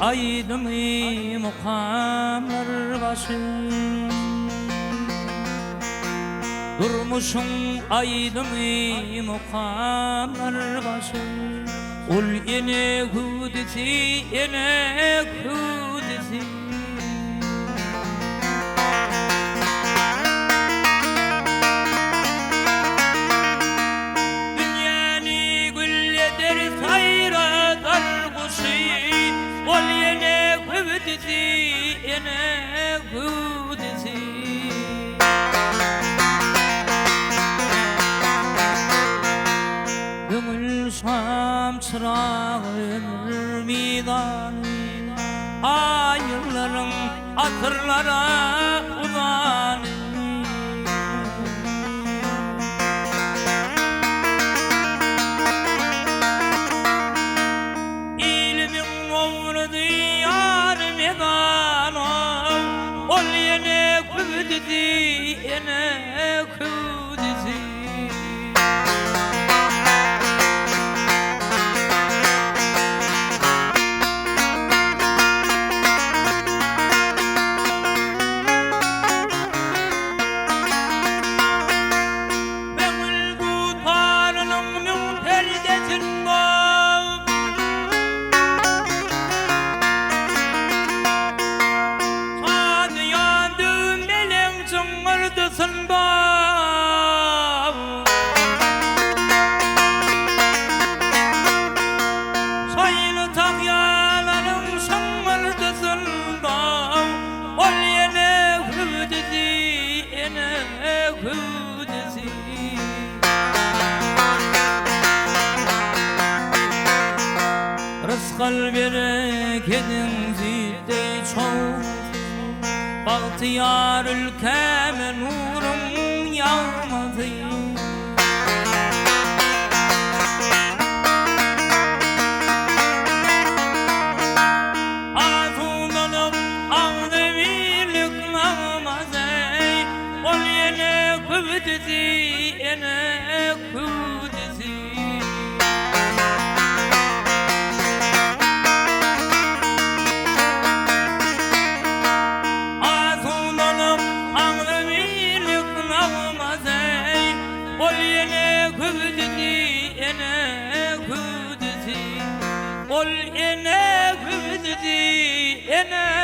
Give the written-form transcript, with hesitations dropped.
aydın mukamlar başı. Durmuşum aydın mukamlar başı. Ol ene hudisi, ene hudisi. Dünyani gül eder sayra dargışı. Ol ene hudisi, ene hudisi. Şam çırağın midanı, ayırların akırlara uzanır. İlmin oğlu diyar medanı, ol yine kudüsü, yine kudüsü. Rızkal bereketin zidde çok, bahtiyar ülkeme nurum yağmadı. Arzulanıp ağdı birlik namaz ey, ol yine kudüsü, yine kudüsü. Ol ene kudüsü, ene